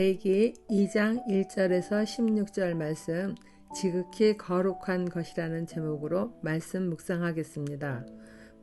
레위기 2장 1절에서 16절 말씀, 지극히 거룩한 것이라는 제목으로 말씀 묵상하겠습니다.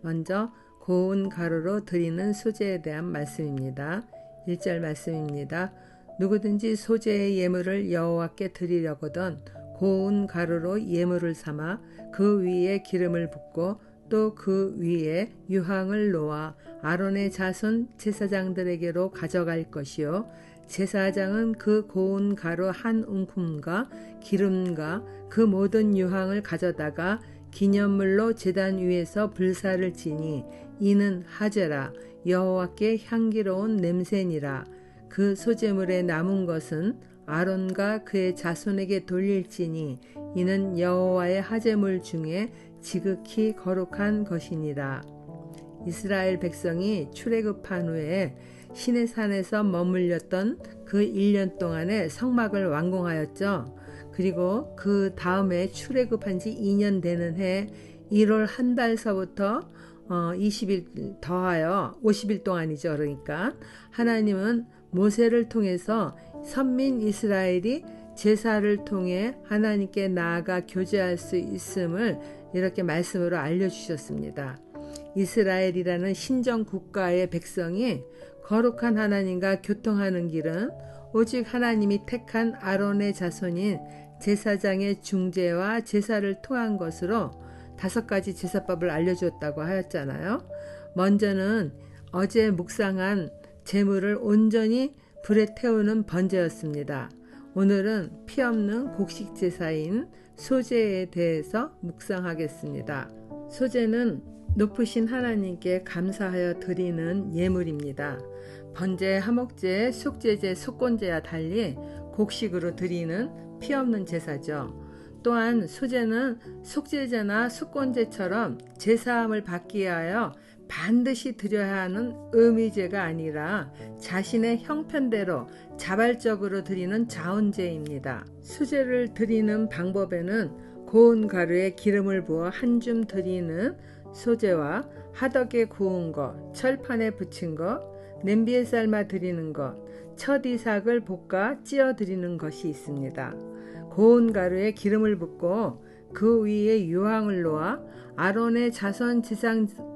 먼저 고운 가루로 드리는 소제에 대한 말씀입니다. 1절 말씀입니다. 누구든지 소제의 예물을 여호와께 드리려거든 고운 가루로 예물을 삼아 그 위에 기름을 붓고 또 그 위에 유황을 놓아 아론의 자손 제사장들에게로 가져갈 것이요 제사장은 그 고운 가루 한 움큼과 기름과 그 모든 유황을 가져다가 기념물로 제단 위에서 불사를 지니 이는 하제라 여호와께 향기로운 냄새니라. 그 소제물에 남은 것은 아론과 그의 자손에게 돌릴지니 이는 여호와의 하제물 중에 지극히 거룩한 것이니라. 이스라엘 백성이 출애굽한 후에 시내산에서 머물렀던 그 1년 동안에 성막을 완공하였죠. 그리고 그 다음에 출애굽한 지 2년 되는 해 1월 한 달서부터 20일 더하여 50일 동안이죠. 그러니까 하나님은 모세를 통해서 선민 이스라엘이 제사를 통해 하나님께 나아가 교제할 수 있음을 이렇게 말씀으로 알려주셨습니다. 이스라엘이라는 신정 국가의 백성이 거룩한 하나님과 교통하는 길은 오직 하나님이 택한 아론의 자손인 제사장의 중재와 제사를 통한 것으로 5가지 제사법을 알려주었다고 하였잖아요. 먼저는 어제 묵상한 제물을 온전히 불에 태우는 번제였습니다. 오늘은 피 없는 곡식 제사인 소제에 대해서 묵상하겠습니다. 소제는 높으신 하나님께 감사하여 드리는 예물입니다. 번제, 화목제, 속제제, 속건제와 달리 곡식으로 드리는 피 없는 제사죠. 또한 소제는 속제제나 속건제처럼 제사함을 받기 위하여 반드시 드려야 하는 의미제가 아니라 자신의 형편대로 자발적으로 드리는 자원제입니다. 수제를 드리는 방법에는 고운 가루에 기름을 부어 한 줌 드리는 소제와 하덕에 구운 것, 철판에 붙인 것, 냄비에 삶아 드리는 것, 첫 이삭을 볶아 찌어 드리는 것이 있습니다. 고운 가루에 기름을 붓고 그 위에 유황을 놓아 아론의 자손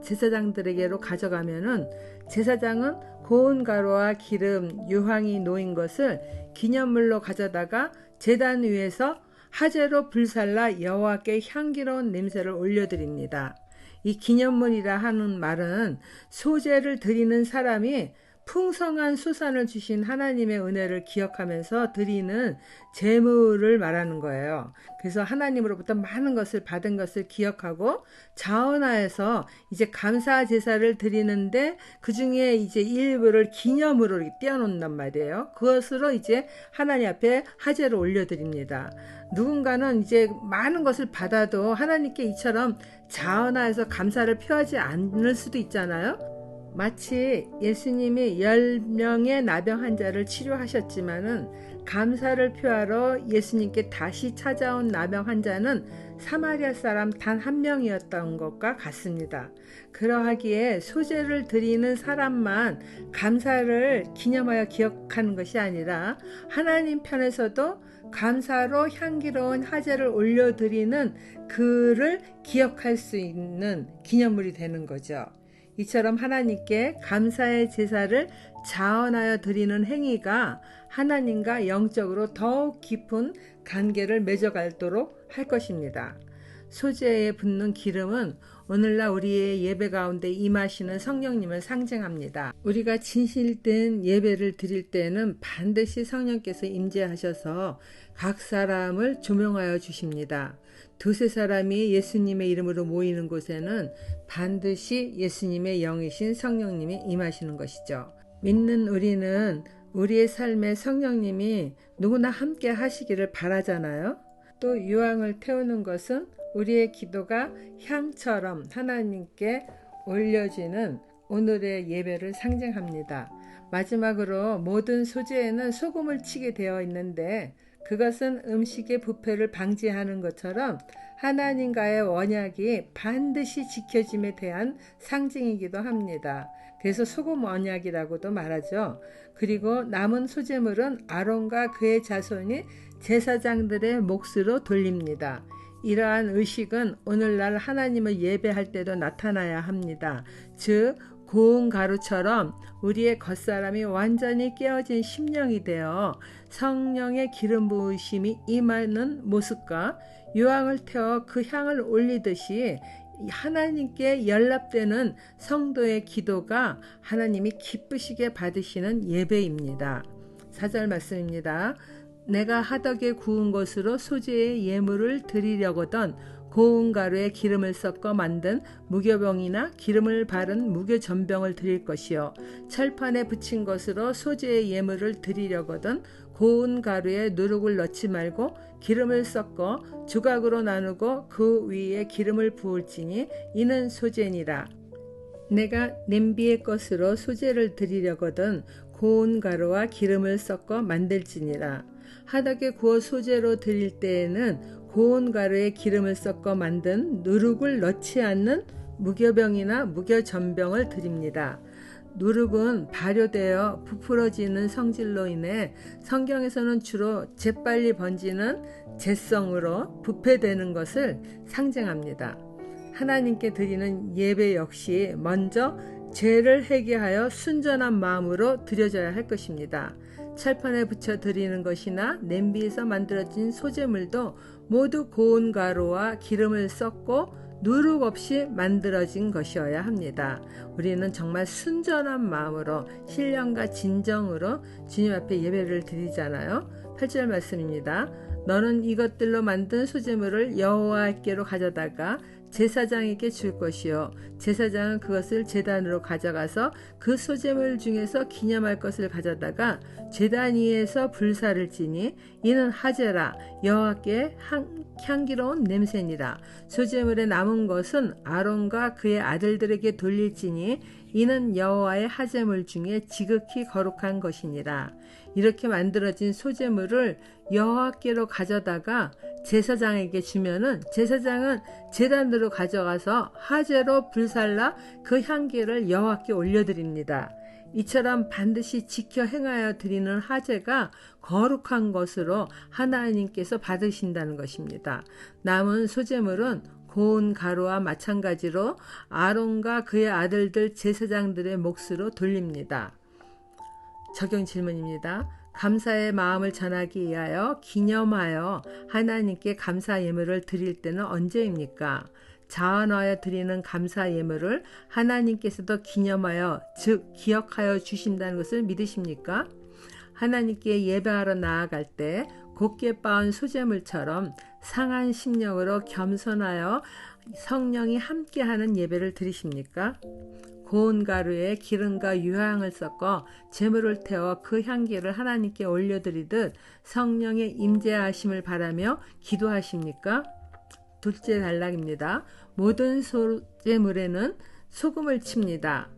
제사장들에게로 가져가면은 제사장은 고운 가루와 기름, 유황이 놓인 것을 기념물로 가져다가 제단 위에서 하제로 불살라 여호와께 향기로운 냄새를 올려드립니다. 이 기념물이라 하는 말은 소제를 드리는 사람이 풍성한 수산을 주신 하나님의 은혜를 기억하면서 드리는 제물을 말하는 거예요. 그래서 하나님으로부터 많은 것을 받은 것을 기억하고 자원하여서 이제 감사 제사를 드리는데 그 중에 이제 일부를 기념으로 이렇게 떼어놓는단 말이에요. 그것으로 이제 하나님 앞에 하제를 올려드립니다. 누군가는 이제 많은 것을 받아도 하나님께 이처럼 자원하여서 감사를 표하지 않을 수도 있잖아요. 마치 예수님이 10명의 나병 환자를 치료하셨지만은 감사를 표하러 예수님께 다시 찾아온 나병 환자는 사마리아 사람 단 한 명이었던 것과 같습니다. 그러하기에 소제를 드리는 사람만 감사를 기념하여 기억하는 것이 아니라 하나님 편에서도 감사로 향기로운 하제를 올려드리는 그를 기억할 수 있는 기념물이 되는 거죠. 이처럼 하나님께 감사의 제사를 자원하여 드리는 행위가 하나님과 영적으로 더욱 깊은 관계를 맺어가도록 할 것입니다. 소제에 붓는 기름은 오늘날 우리의 예배 가운데 임하시는 성령님을 상징합니다. 우리가 진실된 예배를 드릴 때는 반드시 성령께서 임재하셔서 각 사람을 조명하여 주십니다. 2-3사람이 예수님의 이름으로 모이는 곳에는 반드시 예수님의 영이신 성령님이 임하시는 것이죠. 믿는 우리는 우리의 삶에 성령님이 누구나 함께 하시기를 바라잖아요. 또 유황을 태우는 것은 우리의 기도가 향처럼 하나님께 올려지는 오늘의 예배를 상징합니다. 마지막으로 모든 소제에는 소금을 치게 되어 있는데 그것은 음식의 부패를 방지하는 것처럼 하나님과의 언약이 반드시 지켜짐에 대한 상징이기도 합니다. 그래서 소금 언약이라고도 말하죠. 그리고 남은 소재물은 아론과 그의 자손이 제사장들의 몫으로 돌립니다. 이러한 의식은 오늘날 하나님을 예배할 때도 나타나야 합니다. 즉 고운 가루처럼 우리의 겉사람이 완전히 깨어진 심령이 되어 성령의 기름 부으심이 임하는 모습과 유황을 태워 그 향을 올리듯이 하나님께 연락되는 성도의 기도가 하나님이 기쁘시게 받으시는 예배입니다. 4절 말씀입니다. 내가 하덕에 구운 것으로 소재의 예물을 드리려거든 고운 가루에 기름을 섞어 만든 무교병이나 기름을 바른 무교전병을 드릴 것이요 철판에 붙인 것으로 소재의 예물을 드리려거든 고운 가루에 누룩을 넣지 말고 기름을 섞어 조각으로 나누고 그 위에 기름을 부을지니 이는 소재니라. 내가 냄비의 것으로 소재를 드리려거든 고운 가루와 기름을 섞어 만들지니라. 하덕에 구워 소재로 드릴 때에는 고운 가루에 기름을 섞어 만든 누룩을 넣지 않는 무교병이나 무교전병을 드립니다. 누룩은 발효되어 부풀어지는 성질로 인해 성경에서는 주로 재빨리 번지는 재성으로 부패되는 것을 상징합니다. 하나님께 드리는 예배 역시 먼저 죄를 회개하여 순전한 마음으로 드려져야 할 것입니다. 철판에 붙여 드리는 것이나 냄비에서 만들어진 소재물도 모두 고운 가루와 기름을 섞고 누룩 없이 만들어진 것이어야 합니다. 우리는 정말 순전한 마음으로 신령과 진정으로 주님 앞에 예배를 드리잖아요. 8절 말씀입니다. 너는 이것들로 만든 소재물을 여호와께로 가져다가 제사장에게 줄 것이요 제사장은 그것을 제단으로 가져가서 그 소재물 중에서 기념할 것을 가져다가 제단 위에서 불사를 지니 이는 하제라 여호와께 향기로운 냄새니라. 소재물에 남은 것은 아론과 그의 아들들에게 돌릴지니 이는 여호와의 하제물 중에 지극히 거룩한 것이니라. 이렇게 만들어진 소재물을 여호와께로 가져다가 제사장에게 주면은 제사장은 제단으로 가져가서 하제로 불살라 그 향기를 여호와께 올려드립니다. 이처럼 반드시 지켜 행하여 드리는 하제가 거룩한 것으로 하나님께서 받으신다는 것입니다. 남은 소재물은 고운 가루와 마찬가지로 아론과 그의 아들들 제사장들의 몫으로 돌립니다. 적용 질문입니다. 감사의 마음을 전하기 위하여 기념하여 하나님께 감사 예물을 드릴 때는 언제입니까? 자원하여 드리는 감사 예물을 하나님께서도 기념하여 즉 기억하여 주신다는 것을 믿으십니까? 하나님께 예배하러 나아갈 때 곱게 빻은 소재물처럼 상한 심령으로 겸손하여 성령이 함께하는 예배를 드리십니까? 고운 가루에 기름과 유향을 섞어 제물을 태워 그 향기를 하나님께 올려드리듯 성령의 임재하심을 바라며 기도하십니까? 둘째 단락입니다. 모든 소재물에는 소금을 칩니다.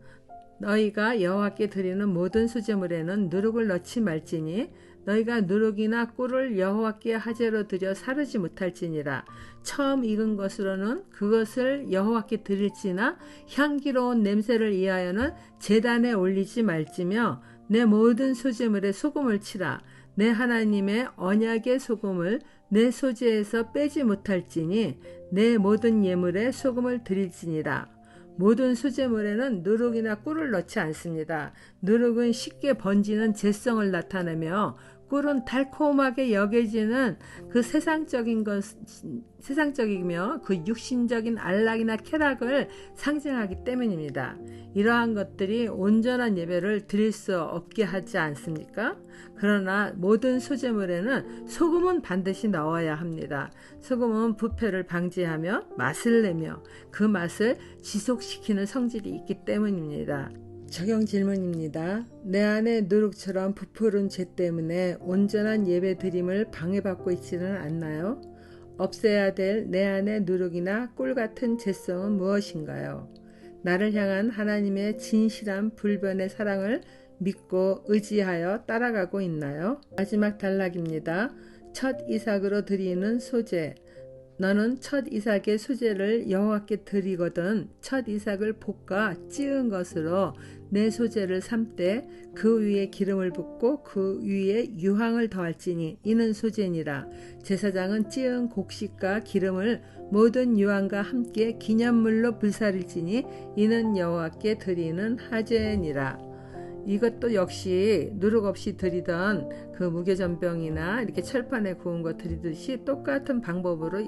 너희가 여호와께 드리는 모든 소재물에는 누룩을 넣지 말지니 너희가 누룩이나 꿀을 여호와께 하제로 드려 사르지 못할지니라. 처음 익은 것으로는 그것을 여호와께 드릴지나 향기로운 냄새를 위하여는 제단에 올리지 말지며 내 모든 소재물에 소금을 치라. 내 하나님의 언약의 소금을 내 소재에서 빼지 못할지니 내 모든 예물에 소금을 드릴지니라. 모든 소재물에는 누룩이나 꿀을 넣지 않습니다. 누룩은 쉽게 번지는 재성을 나타내며 꿀은 달콤하게 여겨지는 그 세상적이며 그 육신적인 안락이나 쾌락을 상징하기 때문입니다. 이러한 것들이 온전한 예배를 드릴 수 없게 하지 않습니까? 그러나 모든 소재물에는 소금은 반드시 넣어야 합니다. 소금은 부패를 방지하며 맛을 내며 그 맛을 지속시키는 성질이 있기 때문입니다. 적용 질문입니다. 내 안에 누룩처럼 부풀은 죄 때문에 온전한 예배 드림을 방해받고 있지는 않나요? 없애야 될 내 안의 누룩이나 꿀 같은 죄성은 무엇인가요? 나를 향한 하나님의 진실한 불변의 사랑을 믿고 의지하여 따라가고 있나요? 마지막 단락입니다. 첫 이삭으로 드리는 소재. 너는 첫 이삭의 소재를 여호와께 드리거든 첫 이삭을 볶아 찌은 것으로 내 소재를 삶되 그 위에 기름을 붓고 그 위에 유황을 더할지니 이는 소재니라. 제사장은 찌은 곡식과 기름을 모든 유황과 함께 기념물로 불사를지니 이는 여호와께 드리는 하제니라. 이것도 역시 누룩 없이 드리던 그 무교전병이나 이렇게 철판에 구운 거 드리듯이 똑같은 방법으로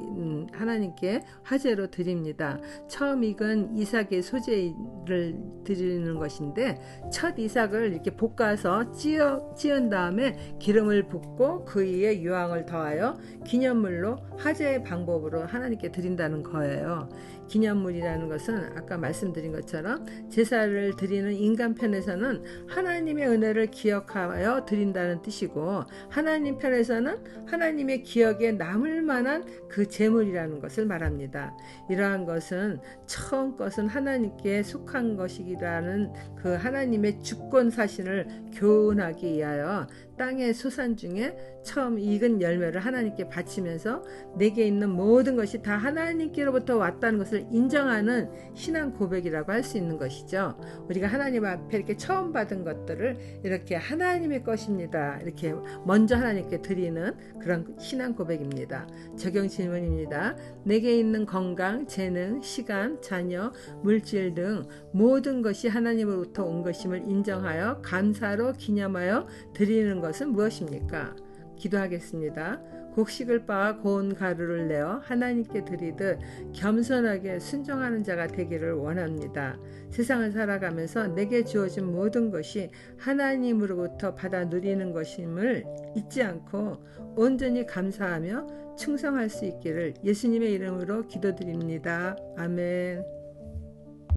하나님께 화제로 드립니다. 처음 익은 이삭의 소재를 드리는 것인데 첫 이삭을 이렇게 볶아서 찌은 다음에 기름을 붓고 그 위에 유황을 더하여 기념물로 화제의 방법으로 하나님께 드린다는 거예요. 기념물이라는 것은 아까 말씀드린 것처럼 제사를 드리는 인간 편에서는 하나님의 은혜를 기억하여 드린다는 뜻이고 하나님 편에서는 하나님의 기억에 남을 만한 그 제물이라는 것을 말합니다. 이러한 것은 처음 것은 하나님께 속한 것이라는 그 하나님의 주권 사실을 교훈하기 위하여 땅의 소산 중에 처음 익은 열매를 하나님께 바치면서 내게 있는 모든 것이 다 하나님께로부터 왔다는 것을 인정하는 신앙 고백이라고 할 수 있는 것이죠. 우리가 하나님 앞에 이렇게 처음 받은 것들을 이렇게 하나님의 것입니다. 이렇게 먼저 하나님께 드리는 그런 신앙 고백입니다. 적용 질문입니다. 내게 있는 건강, 재능, 시간, 자녀, 물질 등 모든 것이 하나님으로부터 온 것임을 인정하여 감사로 기념하여 드리는 것은 무엇입니까? 기도하겠습니다. 곡식을 빻아 고운 가루를 내어 하나님께 드리듯 겸손하게 순종하는 자가 되기를 원합니다. 세상을 살아가면서 내게 주어진 모든 것이 하나님으로부터 받아 누리는 것임을 잊지 않고 온전히 감사하며 충성할 수 있기를 예수님의 이름으로 기도드립니다. 아멘.